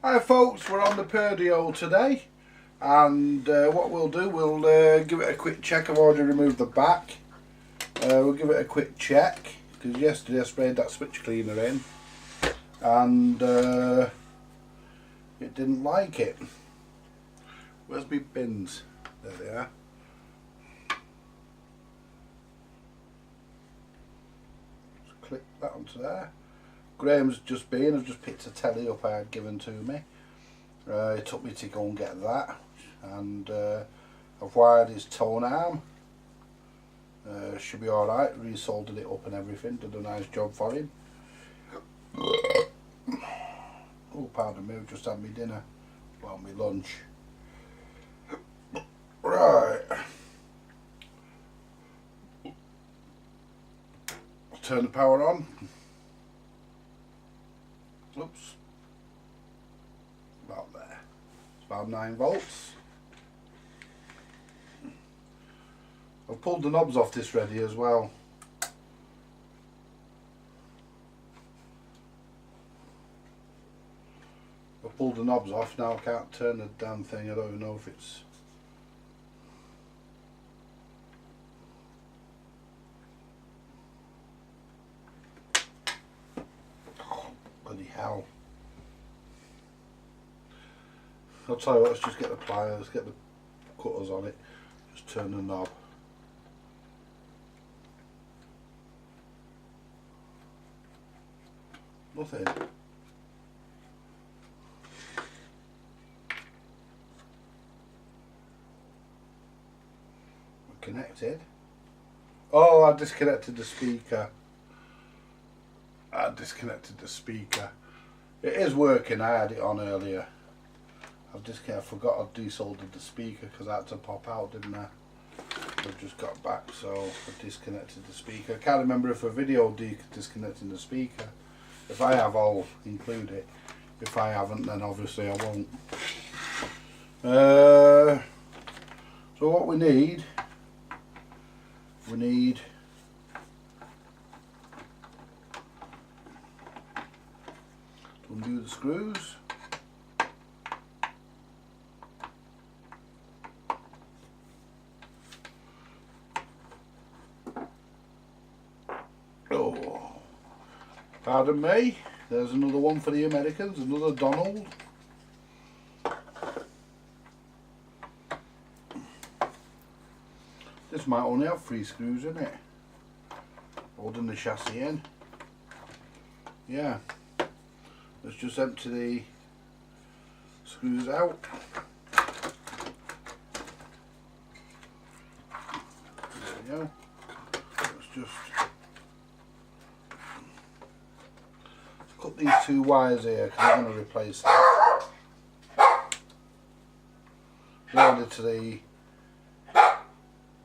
Hi folks, we're on the PERDIO today, and what we'll do, we'll give it a quick check. I've already removed the back. We'll give it a quick check, because yesterday I sprayed that switch cleaner in and it didn't like it. Where's my bins? There they are. Just click that onto there. Graham's just been, I've just picked a telly up I had given to me. It took me to go and get that, and I've wired his tone arm. Should be alright, resoldered it up and everything, did a nice job for him. Oh, pardon me, I've just had my dinner, well, my lunch. Right, I'll turn the power on. Oops, about there. It's about 9 volts. I've pulled the knobs off this ready as well. I've pulled the knobs off, now I can't turn the damn thing. I don't even know if it's... Oh, bloody hell. I'll tell you what, let's just get the pliers, get the cutters on it, just turn the knob. Nothing. We're connected. Oh, I disconnected the speaker. It is working, I had it on earlier. I forgot I desoldered the speaker because I had to pop out, didn't I? I've just got back, so I disconnected the speaker. I can't remember if a video disconnecting the speaker. If I have, I'll include it. If I haven't, then obviously I won't. So what we need to undo the screws. Oh, pardon me, there's another one for the Americans, another Donald. This might only have 3 screws in it, holding the chassis in. Yeah, let's just empty the screws out. There we go. Let's just cut these 2 wires here because I'm going to replace them.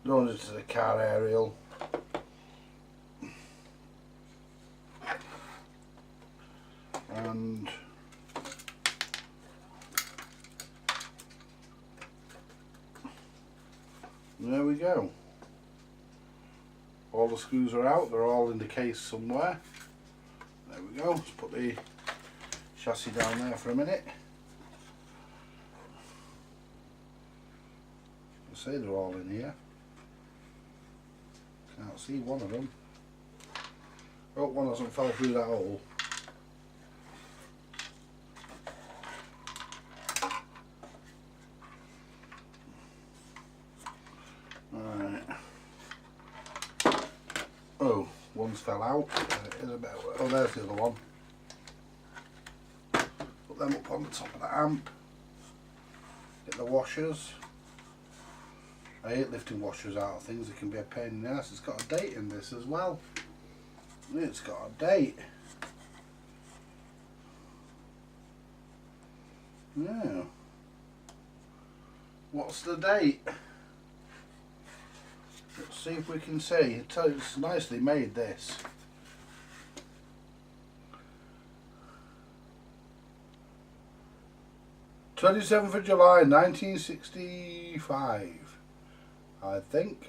Loaded to the car aerial. And there we go. All the screws are out, they're all in the case somewhere. There we go, let's put the chassis down there for a minute. I say they're all in here. Can't see one of them. Oh, one hasn't fell through that hole. Alright. Oh, one's fell out. Oh, there's the other one. Put them up on the top of the amp. Get the washers. I hate lifting washers out of things, it can be a pain in the ass. It's got a date in this as well. It's got a date. Yeah. What's the date? Let's see if we can see. It's nicely made, this. "27th of July 1965. I think.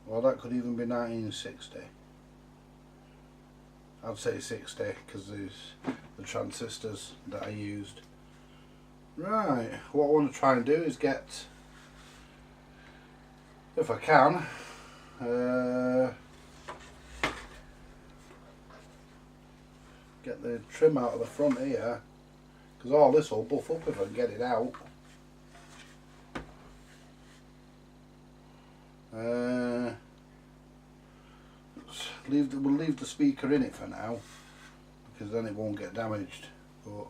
Well, that could even be 1960. I'd say 60 because there's the transistors that I used. Right, what I want to try and do is get, if I can, get the trim out of the front here, because all this will buff up if I can get it out. We'll leave the speaker in it for now, because then it won't get damaged. But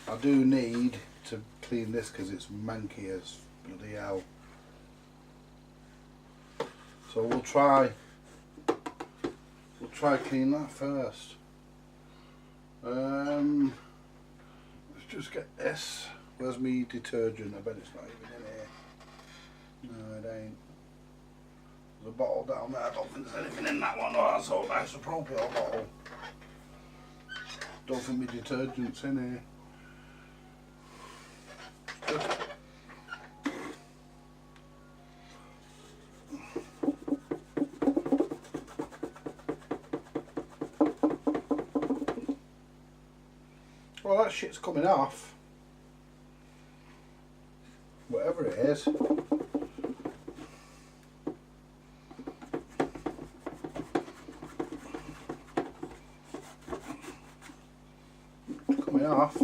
I do need to clean this because it's manky as bloody hell. So we'll try clean that first. Let's just get this. Where's me detergent? I bet it's not even in here. No, it ain't. There's a bottle down there. I don't think there's anything in that one. Oh, that's all nice, a propane bottle. Don't think my detergent's in here. Well, that shit's coming off. Whatever it is. It's coming off.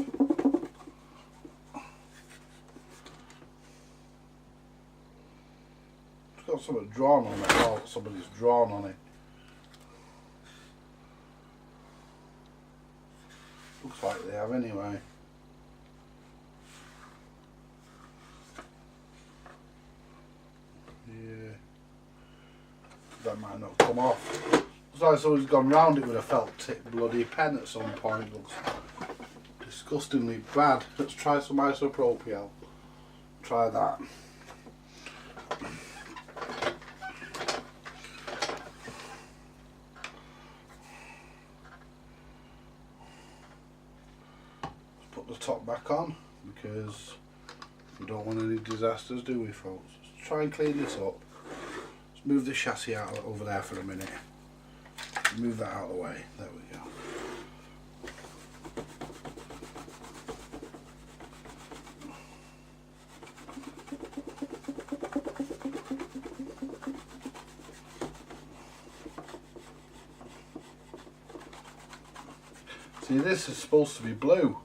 It's got something drawn on it. Oh, somebody's drawn on it. Looks like they have anyway. Yeah. That might not come off. Looks like someone's gone round it with a felt tip bloody pen at some point. Looks disgustingly bad. Let's try some isopropyl. Try that. The top back on, because we don't want any disasters, do we, folks? Let's try and clean this up. Let's move the chassis out over there for a minute. Move that out of the way. There we go. See, this is supposed to be blue.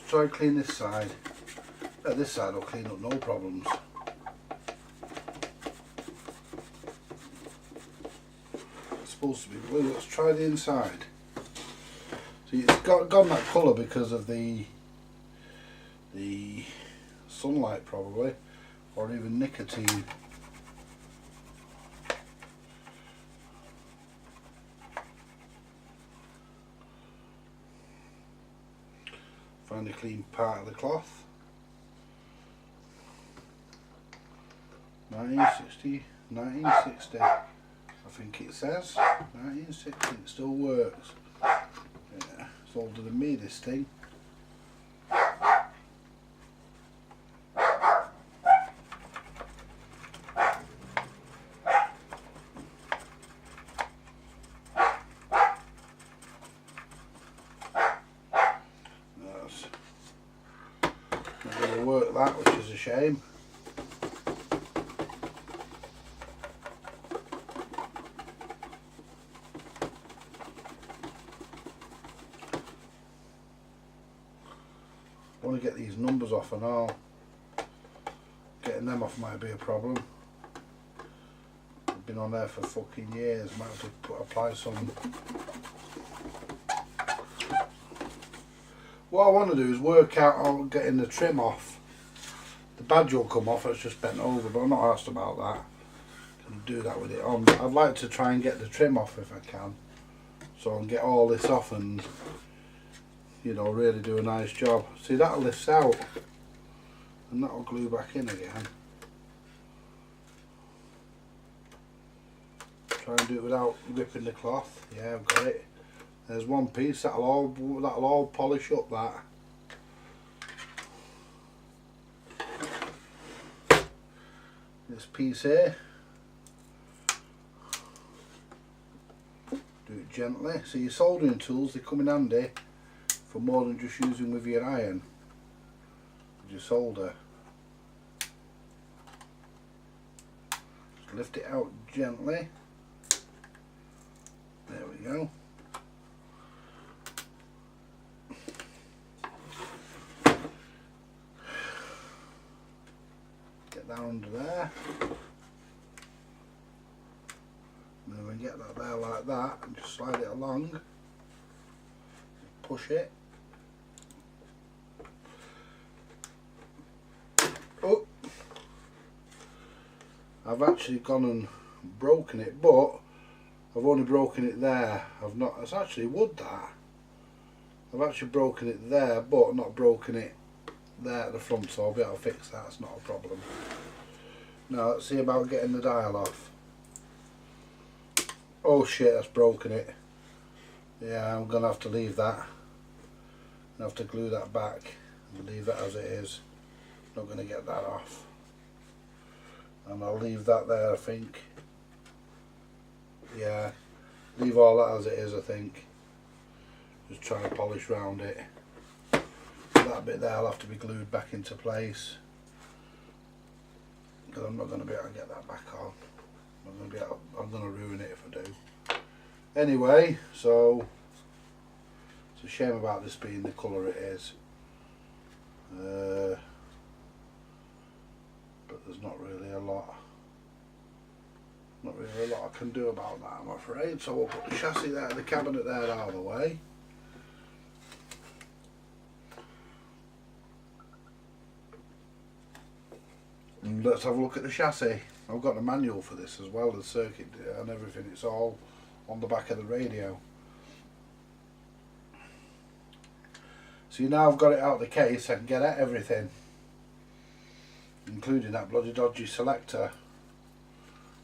Try and clean this side. This side will clean up no problems. It's supposed to be blue. Let's try the inside. See, it's gone that colour because of the sunlight probably, or even nicotine. Find a clean part of the cloth. 1960, I think it says. 1960, it still works. Yeah, it's older than me, this thing. Not going to work that, which is a shame. I want to get these numbers off and all. Getting them off might be a problem. They've been on there for fucking years. Might have to apply some. What I want to do is work out on getting the trim off. The badge will come off, it's just bent over, but I'm not asked about that. I can do that with it on. I'd like to try and get the trim off if I can, so I can get all this off and, you know, really do a nice job. See, that lifts out and that'll glue back in again. Try and do it without ripping the cloth. Yeah, I've got it. There's one piece, that'll all polish up that. This piece here. Do it gently. So your soldering tools, they come in handy for more than just using with your iron. With your solder. Just lift it out gently. There we go. Get that under there. And then we get that there like that and just slide it along. Push it. Oh! I've actually gone and broken it, but I've only broken it there. I've not. It's actually wood that. I've actually broken it there, but not broken it there at the front, so I'll be able to fix that. It's not a problem. Now let's see about getting the dial off. Oh shit, that's broken it. Yeah, I'm gonna have to leave that. I have to glue that back and leave it as it is. Not gonna get that off. And I'll leave that there, I think. Yeah, leave all that as it is, I think. Just try to polish round it. That bit there will have to be glued back into place, because I'm not going to be able to get that back on. I'm going to ruin it if I do. Anyway, so it's a shame about this being the colour it is. But there's not really a lot. Not really a lot I can do about that, I'm afraid. So we'll put the chassis there, the cabinet there out of the way. And let's have a look at the chassis. I've got a manual for this as well, the circuit and everything. It's all on the back of the radio. So now I've got it out of the case, I can get at everything, including that bloody dodgy selector,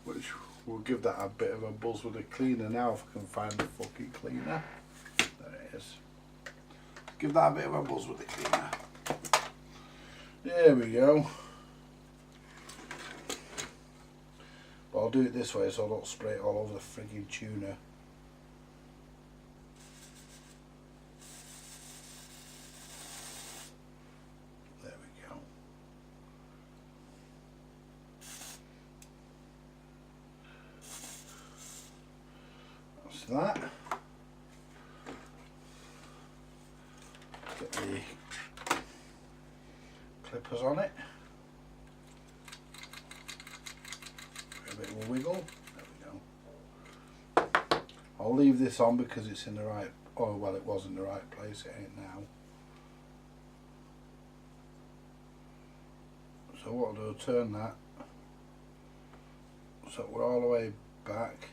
which will give that a bit of a buzz with a cleaner now if I can find the fucking cleaner. There it is. Give that a bit of a buzz with the cleaner. There we go. But I'll do it this way so I don't spray it all over the frigging tuner. There we go. That's that. Get the clippers on it. A bit of a wiggle. There we go. I'll leave this on because it's in the right. Oh well, it was in the right place. It ain't now. So what I'll do, I'll turn that so we're all the way back.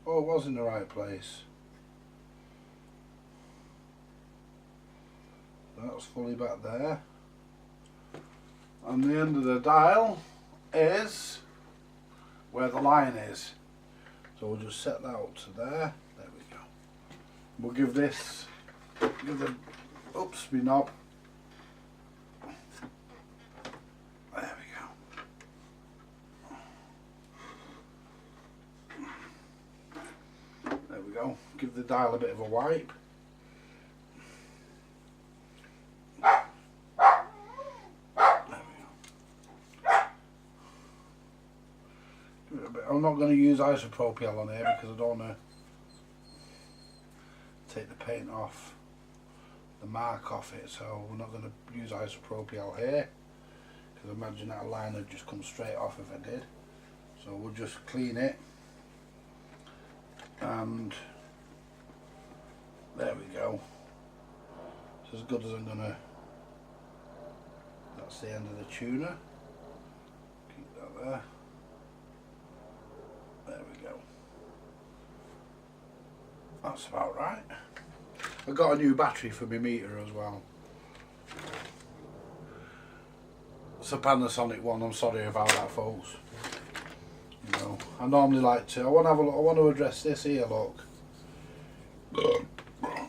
Oh, it was in the right place. That's fully back there. And the end of the dial is where the line is. So we'll just set that up to there. There we go. We'll give the oops, my knob. There we go. There we go. Give the dial a bit of a wipe. I'm not going to use isopropyl on here because I don't want to take the paint off, the mark off it, so we're not going to use isopropyl here because I imagine that line would just come straight off if I did. So we'll just clean it, and there we go. It's as good as I'm going to. That's the end of the tuner. Keep that there. There we go. That's about right. I got a new battery for my meter as well. It's a Panasonic one, I'm sorry about that folks. You know, I normally like to. I want to have a look. I want to address this here. Look,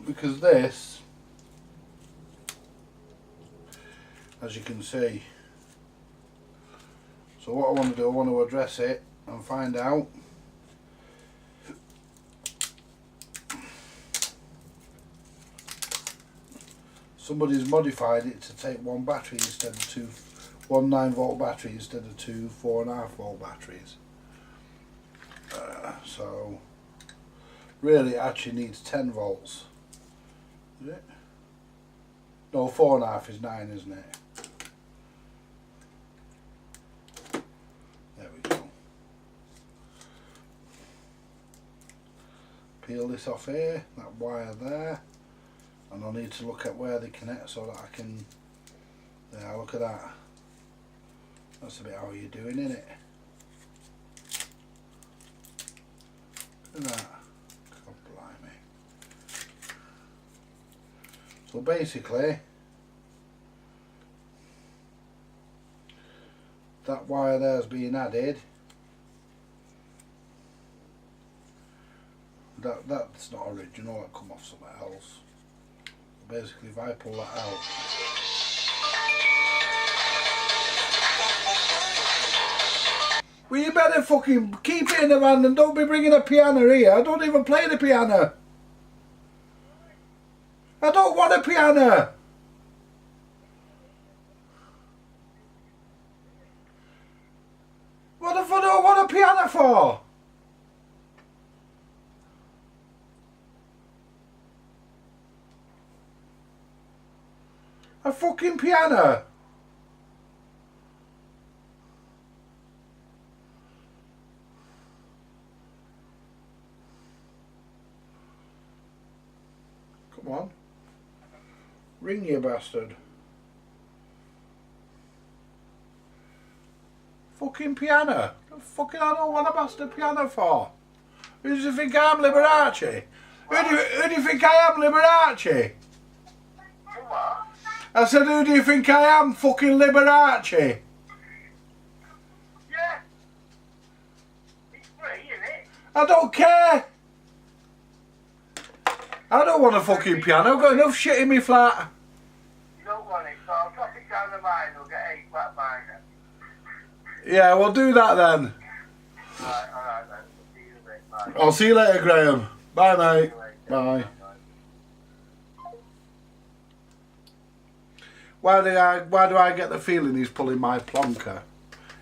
because this, as you can see. So what I want to do, I want to address it and find out somebody's modified it to take one battery instead of two, one 9-volt battery instead of two 4.5-volt batteries. So really it actually needs 10 volts. Is it? No, 4.5 is 9, isn't it? There we go. Peel this off here, that wire there. And I'll need to look at where they connect so that I can, yeah, look at that. That's a bit how you're doing, isn't it? Look at that. God blimey. So basically, that wire there's being added. That's not original, that come off somewhere else. Basically, if I pull that out, well, you better fucking keep it in the van and don't be bringing a piano here. I don't even play the piano. I don't want a piano. What the fuck do I want a piano for? A fucking piano. Come on. Ring, you bastard. Fucking piano. Fucking I don't want a bastard piano for. Who do you think I am, Liberace? Who do you think I am, Liberace? I said, who do you think I am, fucking Liberace? Yeah. It's free, isn't it? I don't care. I don't want a fucking piano. I've got enough shit in my flat. You don't want it, so I'll drop it down the mine, we'll get 8 flat miner. Yeah, we'll do that then. Alright then. See you in a bit, bye. I'll see you later, Graham. Bye, mate. Bye. Why do I get the feeling he's pulling my plonker?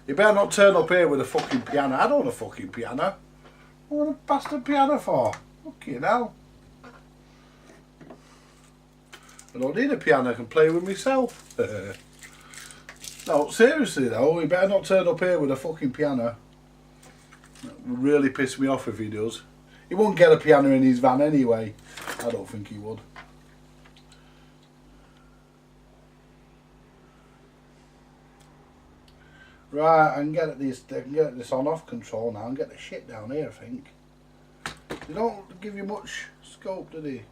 You better not turn up here with a fucking piano. I don't want a fucking piano. What a bastard piano for? Fucking hell. I don't need a piano, I can play with myself. No, seriously though, he better not turn up here with a fucking piano. That would really piss me off if he does. He won't get a piano in his van anyway. I don't think he would. Right, I can get this on off control now and get the shit down here, I think. They don't give you much scope, do they?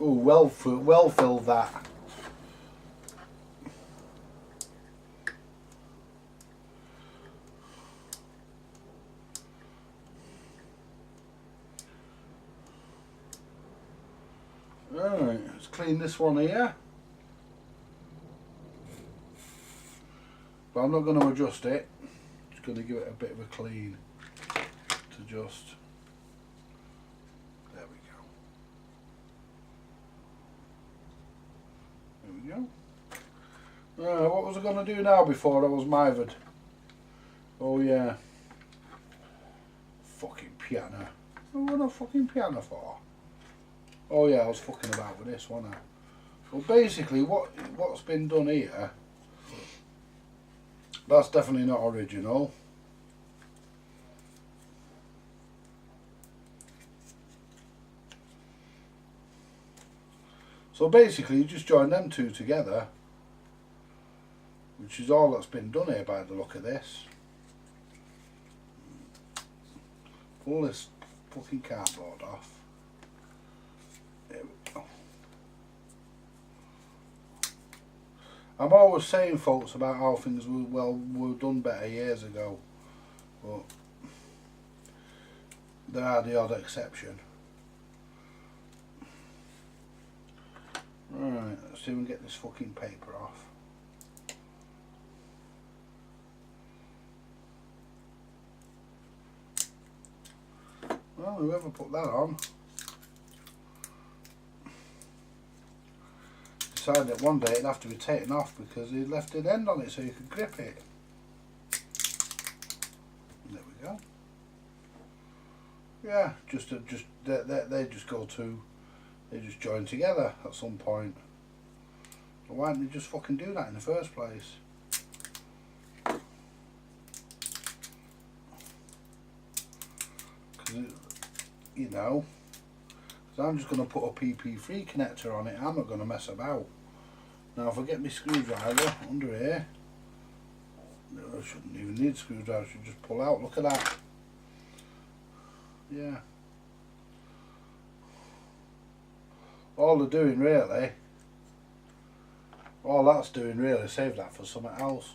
Oh, well filled that. Alright, let's clean this one here. But I'm not going to adjust it. Just going to give it a bit of a clean to just. There we go. There we go. What was I going to do now before I was mithered? Oh yeah. Fucking piano. What was a fucking piano for? Oh yeah, I was fucking about with this, wasn't I? Well, basically, what's been done here, that's definitely not original. So basically, you just join them two together, which is all that's been done here by the look of this. Pull this fucking cardboard off. There we go. I'm always saying, folks, about how things were done better years ago, but there are the odd exception. Right, let's see if we can get this fucking paper off. Well, whoever put that on decided that one day it'd have to be taken off because he left an end on it so you could grip it. There we go. Yeah, they just go to, they just join together at some point. So why didn't they just fucking do that in the first place? Because, you know, I'm just going to put a PP3 connector on it. I'm not going to mess about. Now if I get my screwdriver under here, I shouldn't even need a screwdriver, I should just pull out. Look at that. Yeah. All they're doing really, all that's doing really, save that for something else.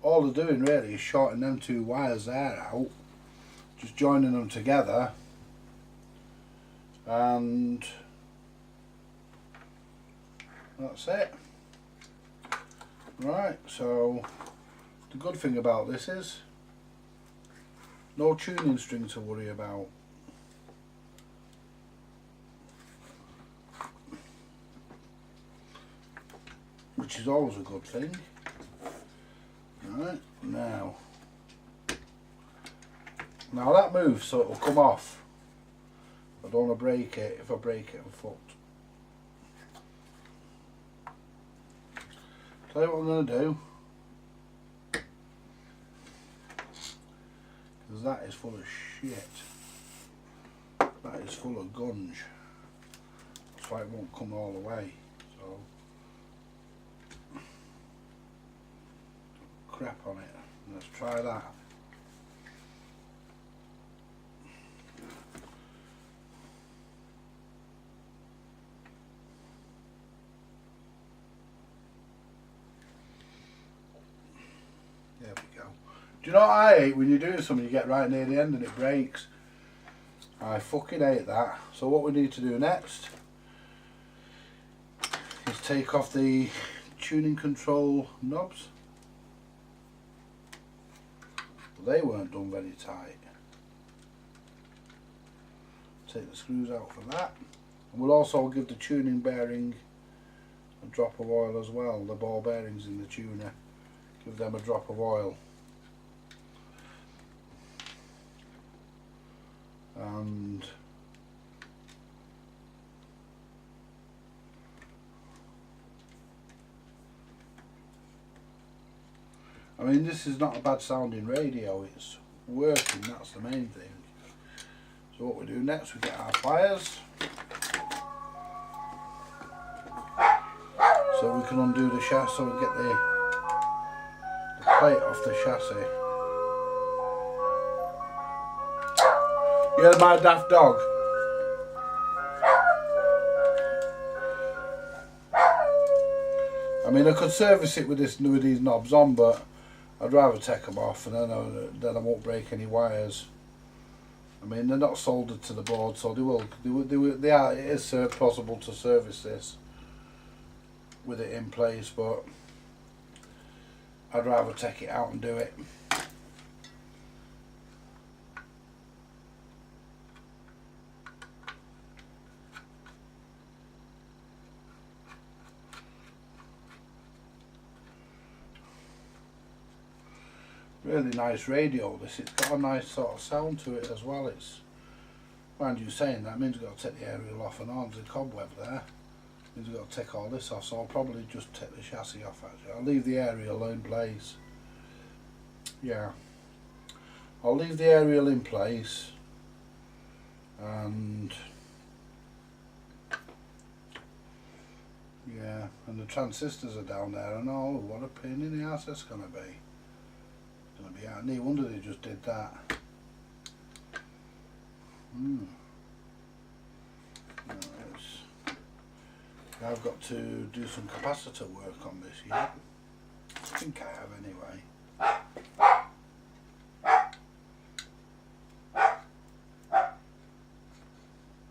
All they're doing really is shorting them two wires there out, just joining them together, and that's it. Right, so the good thing about this is no tuning string to worry about. Which is always a good thing. Right, now that moves so it'll come off. I don't want to break it. If I break it, I'm fucked. Tell you what I'm going to do, because that is full of shit. That is full of gunge. That's why it won't come all the way. So crap on it. Let's try that. There we go. Do you know what I hate? When you're doing something, you get right near the end and it breaks. I fucking hate that. So what we need to do next is take off the tuning control knobs. They weren't done very tight. Take the screws out for that. And we'll also give the tuning bearing a drop of oil as well. The ball bearings in the tuner, give them a drop of oil. And I mean, this is not a bad sounding radio, it's working, that's the main thing. So what we do next, we get our pliers, so we can undo the chassis, so we get the plate off the chassis. You're my daft dog. I mean, I could service it with these knobs on, but I'd rather take them off, and then I won't break any wires. I mean, they're not soldered to the board, so it is possible to service this with it in place, but I'd rather take it out and do it. Really nice radio this, it's got a nice sort of sound to it as well. It's, mind you saying that, means I've got to take the aerial off and on, there's a cobweb there, means I've got to take all this off, so I'll probably just take the chassis off actually. I'll leave the aerial in place. Yeah, I'll leave the aerial in place, and yeah, and the transistors are down there and all. What a pain in the ass that's going to be. Going to be out. No wonder they just did that. I've got to do some capacitor work on this yet. I think I have anyway.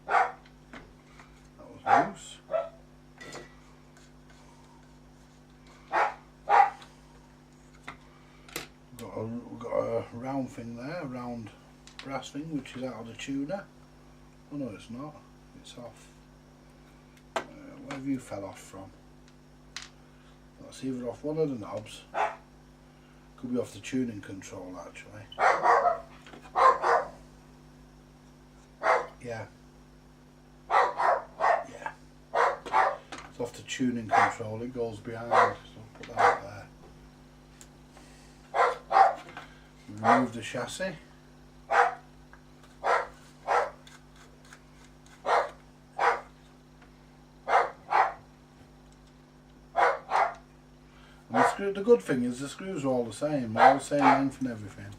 That was loose. We've got a round thing there, a round brass thing, which is out of the tuner. Oh no, it's not. It's off. Where have you fell off from? That's either off one of the knobs. Could be off the tuning control actually. Yeah. Yeah. It's off the tuning control, it goes behind. So I'll put that up there. Remove the chassis. The good thing is the screws are all the same, they're all the same length and everything.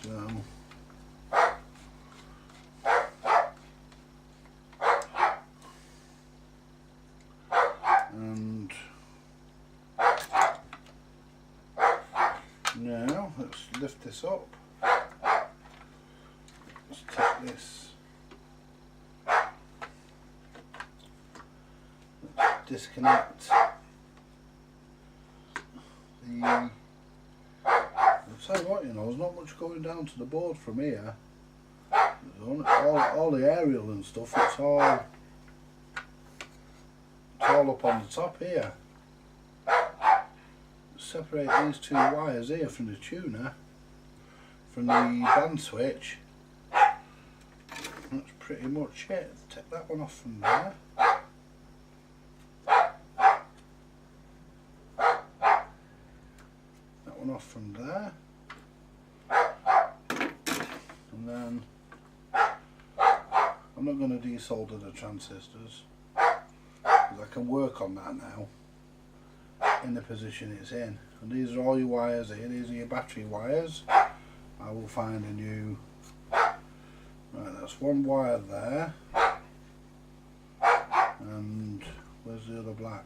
So, and now let's lift this up. Let's take this. Let's disconnect. I'll tell you what, you know, there's not much going down to the board from here. All the aerial and stuff, it's all up on the top here. Separate these two wires here from the tuner, from the band switch. That's pretty much it. Take that one off from there. Off from there, and then I'm not going to desolder the transistors because I can work on that now in the position it's in. And these are all your wires here, these are your battery wires. I will find a new, right, that's one wire there, and where's the other black?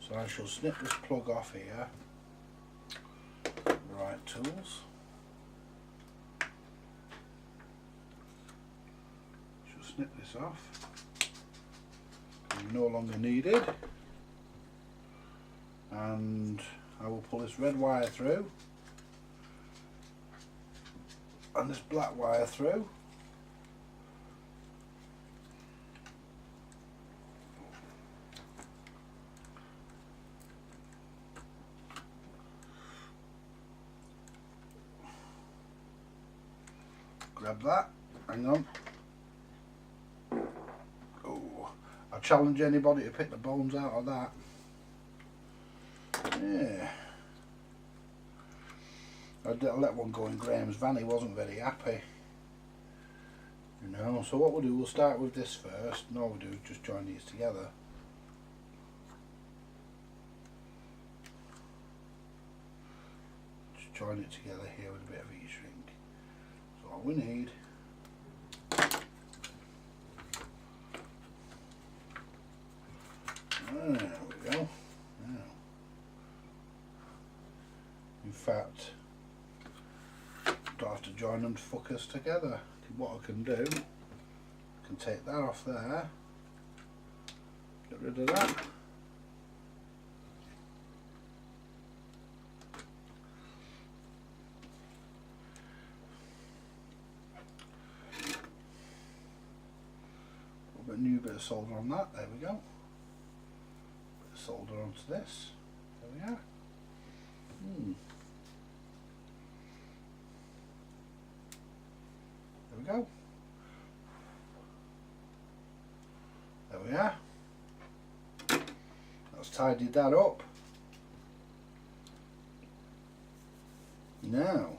So I shall snip this plug off here, the right tools. Shall snip this off, it's no longer needed, and I will pull this red wire through and this black wire through. Grab that, hang on. Oh, I challenge anybody to pick the bones out of that. Yeah. I let one go in Graham's van, he wasn't very happy. You know, so what we'll do, we'll start with this first. No, we'll do, just join these together. Just join it together here with a bit of heat shrink. So all we need there we go. Now, in fact, don't have to join them fuckers together. What I can do, I can take that off there, get rid of that. Put a new bit of solder on that, there we go. Bit of solder onto this, there we are. There we go. There we are. Let's tidy that up. Now,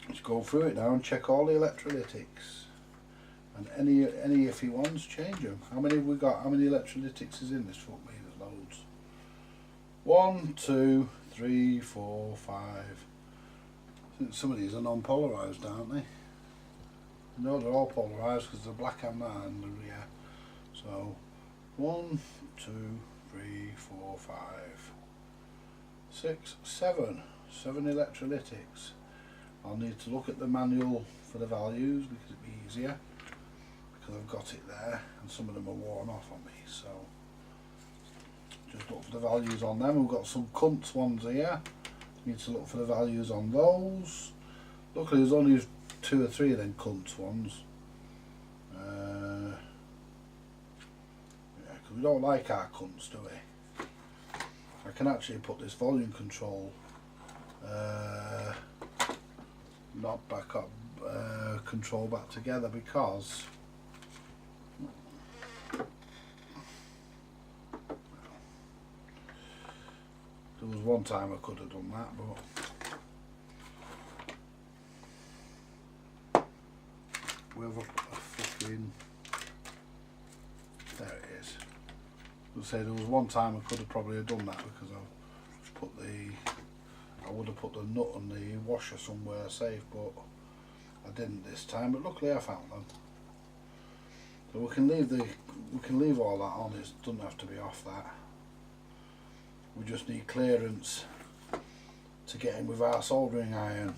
let's go through it now and check all the electrolytics. And any iffy ones, change them. How many have we got? How many electrolytics is in this? Fuck me, there's loads. 1, 2, 3, 4, 5. I think some of these are non-polarised, aren't they? No, they're all polarised because they're black and that, and yeah. So 1, 2, 3, 4, 5, 6, 7. 7 electrolytics. I'll need to look at the manual for the values because it'd be easier, because I've got it there and some of them are worn off on me, so just look for the values on them. We've got some cunts ones here, need to look for the values on those. Luckily there's only 2 or 3 of them cunts ones, yeah, because we don't like our cunts, do we? I can actually put this volume control knob back up, control back together, because there was one time I could have done that, but with a fucking, there it is. I would say there was one time I could have probably have done that, because I would have put the nut on the washer somewhere safe, but I didn't this time. But luckily I found them. So we can leave all that on. It doesn't have to be off that. We just need clearance to get in with our soldering iron.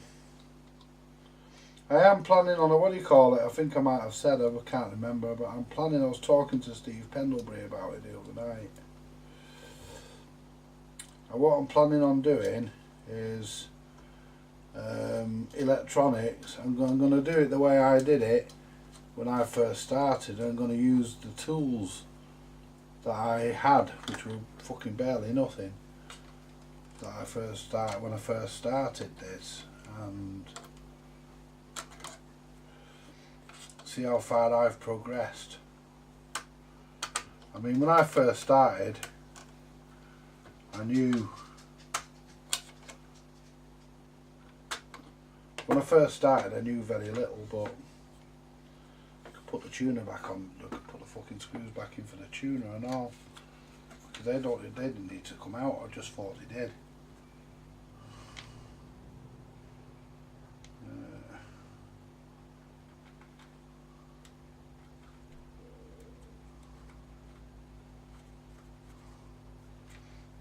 I am planning on a, what do you call it? I think I might have said it, I can't remember, but I'm planning. I was talking to Steve Pendlebury about it the other night. And what I'm planning on doing is electronics. I'm going to do it the way I did it when I first started. I'm going to use the tools that I had, which were fucking barely nothing, that I first started when I first started this, and see how far I've progressed. I mean, when I first started, I knew. When I first started, I knew very little, but I could put the tuner back on. I could put the fucking screws back in for the tuner and all, because they didn't need to come out. I just thought they did.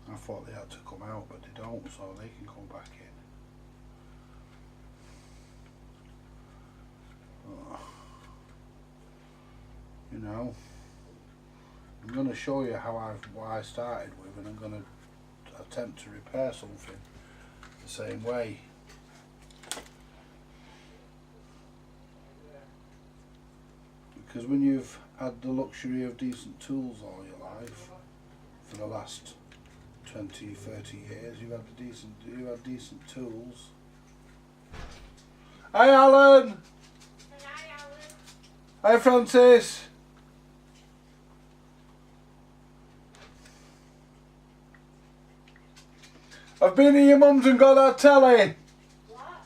I thought they had to come out, but they don't, so they can come back in. You know, I'm going to show you what I started with, and I'm going to attempt to repair something the same way. Because when you've had the luxury of decent tools all your life, for the last 20, 30 years, you had decent tools. Hi Alan! Hi Alan! Hi Francis! I've been to your mum's and got that telly. What?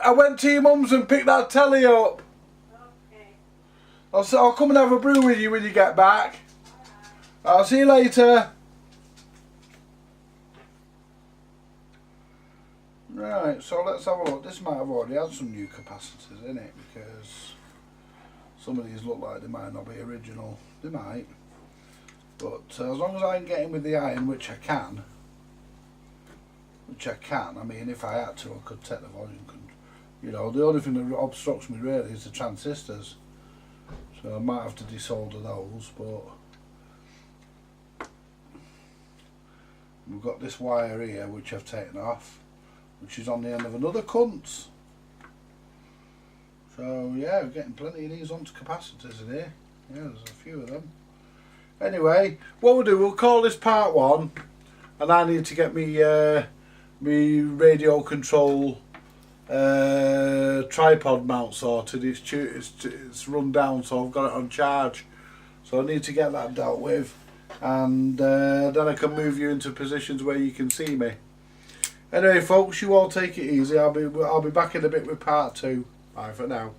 I went to your mum's and picked that telly up. Okay. I'll come and have a brew with you when you get back. Alright. I'll see you later. Right, so let's have a look. This might have already had some new capacitors in it, because some of these look like they might not be original. They might. But as long as I can get in with the iron, which I can, I mean, if I had to, I could take the volume control. You know, the only thing that obstructs me really is the transistors. So I might have to desolder those, but we've got this wire here which I've taken off, which is on the end of another cunt. So yeah, we're getting plenty of these onto capacitors in here. Yeah, there's a few of them. Anyway, what we'll do, we'll call this part 1, and I need to get me me radio control tripod mount sorted. It's run down, so I've got it on charge, so I need to get that dealt with, and then I can move you into positions where you can see me. Anyway folks, you all take it easy. I'll be back in a bit with part 2. Bye for now.